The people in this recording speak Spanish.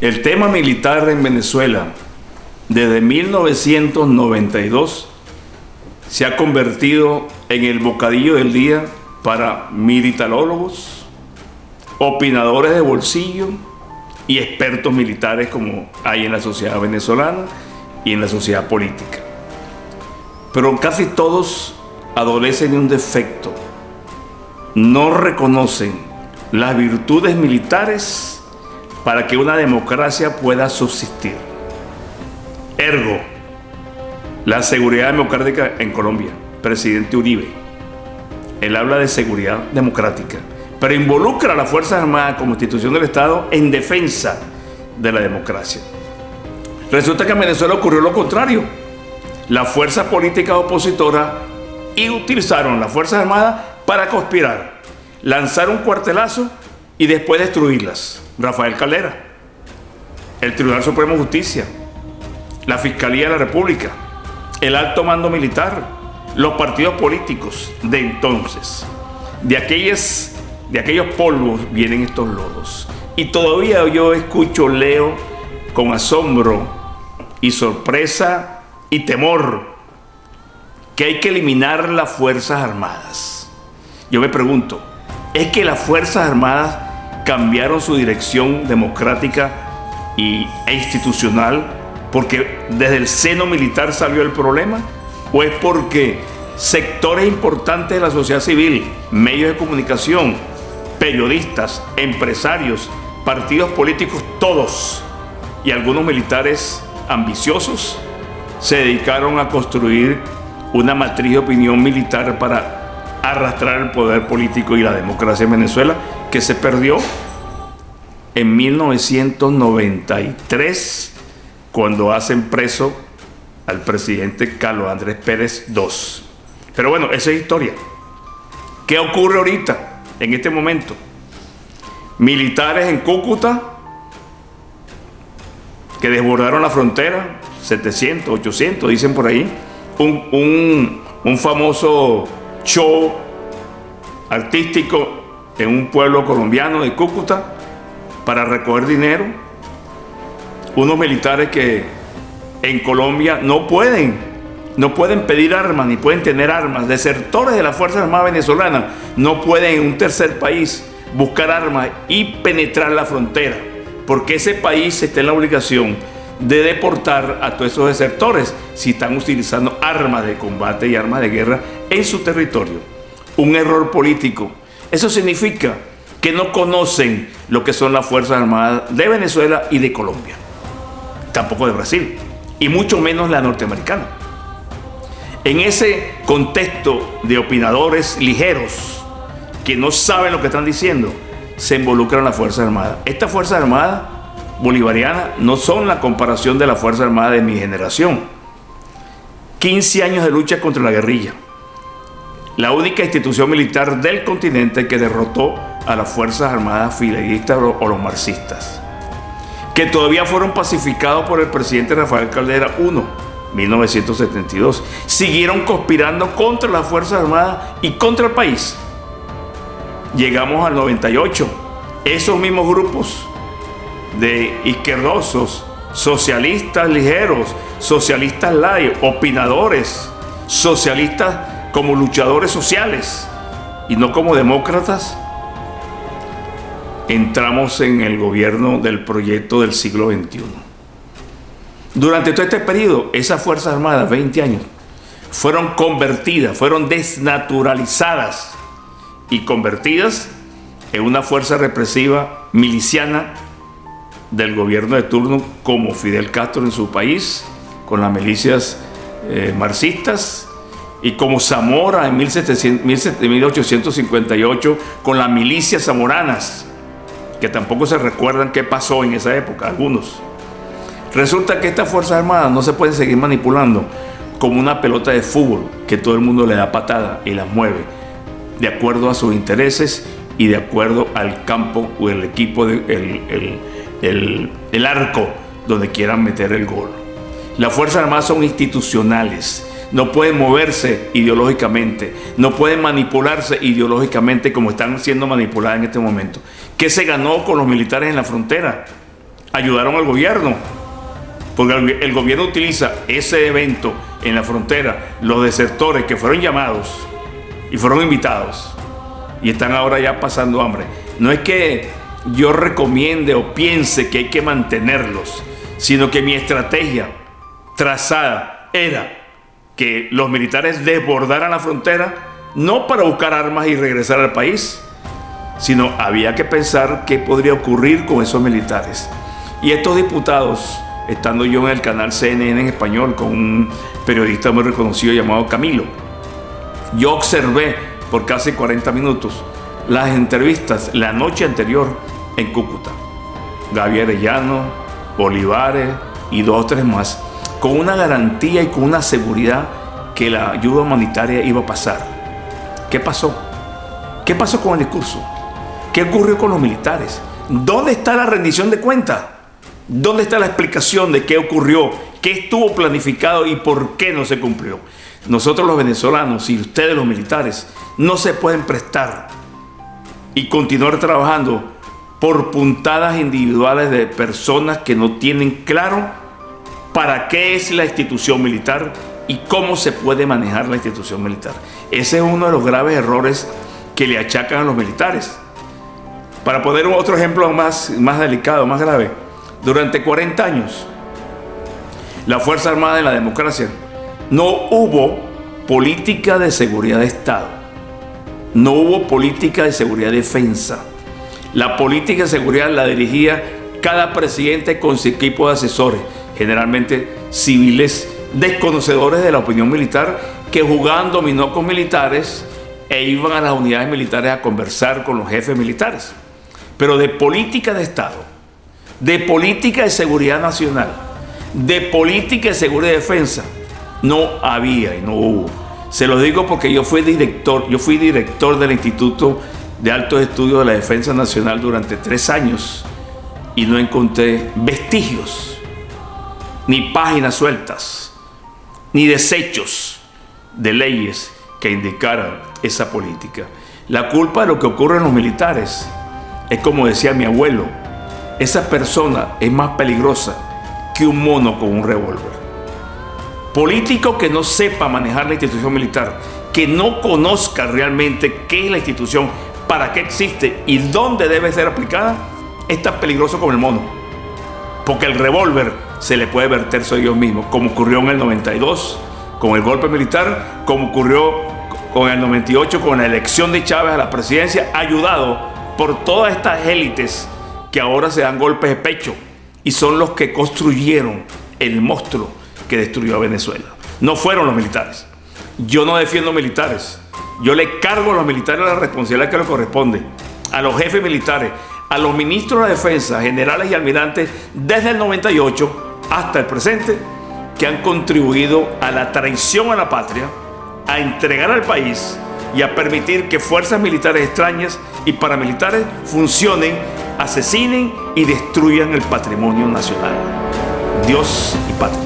El tema militar en Venezuela, desde 1992, se ha convertido en el bocadillo del día para militarólogos, opinadores de bolsillo y expertos militares como hay en la sociedad venezolana y en la sociedad política. Pero casi todos adolecen de un defecto: no reconocen las virtudes militares para que una democracia pueda subsistir. Ergo, la seguridad democrática en Colombia, presidente Uribe, él habla de seguridad democrática, pero involucra a las Fuerzas Armadas como institución del Estado en defensa de la democracia. Resulta que en Venezuela ocurrió lo contrario. Las fuerzas políticas opositoras utilizaron las Fuerzas Armadas para conspirar, lanzar un cuartelazo y después destruirlas. Rafael Caldera, el Tribunal Supremo de Justicia, la Fiscalía de la República, el alto mando militar, los partidos políticos de entonces. De aquellos polvos vienen estos lodos. Y todavía yo escucho, leo con asombro y sorpresa y temor que hay que eliminar las Fuerzas Armadas. Yo me pregunto, ¿es que las Fuerzas Armadas cambiaron su dirección democrática e institucional porque desde el seno militar salió el problema? ¿O es porque sectores importantes de la sociedad civil, medios de comunicación, periodistas, empresarios, partidos políticos, todos, y algunos militares ambiciosos, se dedicaron a construir una matriz de opinión militar para arrastrar el poder político y la democracia en Venezuela, que se perdió en 1993 cuando hacen preso al presidente Carlos Andrés Pérez II. Pero bueno, esa es historia. ¿Qué ocurre ahorita, en este momento? Militares en Cúcuta que desbordaron la frontera, 700, 800, dicen por ahí, un famoso show artístico en un pueblo colombiano de Cúcuta para recoger dinero. Unos militares que en Colombia no pueden pedir armas ni pueden tener armas. Desertores de las Fuerzas Armadas venezolanas no pueden en un tercer país buscar armas y penetrar la frontera, porque ese país está en la obligación de deportar a todos esos desertores si están utilizando armas de combate y armas de guerra en su territorio. Un error político. Eso significa que no conocen lo que son las Fuerzas Armadas de Venezuela y de Colombia, tampoco de Brasil, y mucho menos la norteamericana. En ese contexto de opinadores ligeros que no saben lo que están diciendo, se involucran las Fuerzas Armadas. Estas Fuerzas Armadas bolivarianas no son la comparación de las Fuerzas Armadas de mi generación. 15 años de lucha contra la guerrilla. La única institución militar del continente que derrotó a las Fuerzas Armadas fideístas o los marxistas, que todavía fueron pacificados por el presidente Rafael Caldera I, 1972. Siguieron conspirando contra las Fuerzas Armadas y contra el país. Llegamos al 98. Esos mismos grupos de izquierdosos, socialistas ligeros, socialistas light, opinadores, socialistas como luchadores sociales y no como demócratas, entramos en el gobierno del proyecto del siglo XXI. Durante todo este periodo, esas Fuerzas Armadas, 20 años, fueron convertidas, fueron desnaturalizadas y convertidas en una fuerza represiva miliciana del gobierno de turno, como Fidel Castro en su país, con las milicias marxistas, y como Zamora en 1858 con las milicias zamoranas, que tampoco se recuerdan qué pasó en esa época, algunos. Resulta que estas Fuerzas Armadas no se pueden seguir manipulando como una pelota de fútbol que todo el mundo le da patada y las mueve de acuerdo a sus intereses y de acuerdo al campo o el equipo, el arco donde quieran meter el gol. Las Fuerzas Armadas son institucionales, no pueden moverse ideológicamente, no pueden manipularse ideológicamente como están siendo manipuladas en este momento. ¿Qué se ganó con los militares en la frontera? ayudaron al gobierno, porque el gobierno utiliza ese evento en la frontera, los desertores que fueron llamados y fueron invitados y están ahora ya pasando hambre. No es que yo recomiende o piense que hay que mantenerlos, sino que mi estrategia trazada era que los militares desbordaran la frontera, no para buscar armas y regresar al país, sino había que pensar qué podría ocurrir con esos militares. Y estos diputados, estando yo en el canal CNN en español con un periodista muy reconocido llamado Camilo, yo observé por casi 40 minutos las entrevistas la noche anterior en Cúcuta. Gaby Arellano, Olivares y 2 o 3 más, con una garantía y con una seguridad que la ayuda humanitaria iba a pasar. ¿Qué pasó? ¿Qué pasó con el discurso? ¿Qué ocurrió con los militares? ¿Dónde está la rendición de cuentas? ¿Dónde está la explicación de qué ocurrió? ¿Qué estuvo planificado y por qué no se cumplió? Nosotros los venezolanos y ustedes los militares no se pueden prestar y continuar trabajando por puntadas individuales de personas que no tienen claro para qué es la institución militar y cómo se puede manejar la institución militar. Ese es uno de los graves errores que le achacan a los militares. Para poner otro ejemplo más delicado, más grave, durante 40 años, la Fuerza Armada en la democracia no hubo política de seguridad de Estado, no hubo política de seguridad de defensa. La política de seguridad la dirigía cada presidente con su equipo de asesores, generalmente civiles desconocedores de la opinión militar, que jugaban dominó con militares e iban a las unidades militares a conversar con los jefes militares. Pero de política de Estado, de política de seguridad nacional, de política de seguridad y defensa, no había y no hubo. Se lo digo porque yo fui director del Instituto de Altos Estudios de la Defensa Nacional durante 3 años y no encontré vestigios, ni páginas sueltas, ni desechos de leyes que indicaran esa política. La culpa de lo que ocurre en los militares es, como decía mi abuelo, esa persona es más peligrosa que un mono con un revólver. Político que no sepa manejar la institución militar, que no conozca realmente qué es la institución, para qué existe y dónde debe ser aplicada, es tan peligroso como el mono. Porque el revólver se le puede verter sobre ellos mismos, como ocurrió en el 92 con el golpe militar, como ocurrió con el 98 con la elección de Chávez a la presidencia, ayudado por todas estas élites que ahora se dan golpes de pecho y son los que construyeron el monstruo que destruyó a Venezuela. No fueron los militares. Yo no defiendo militares. Yo le cargo a los militares la responsabilidad que les corresponde, a los jefes militares, a los ministros de defensa, generales y almirantes, desde el 98 hasta el presente, que han contribuido a la traición a la patria, a entregar al país y a permitir que fuerzas militares extrañas y paramilitares funcionen, asesinen y destruyan el patrimonio nacional. Dios y patria.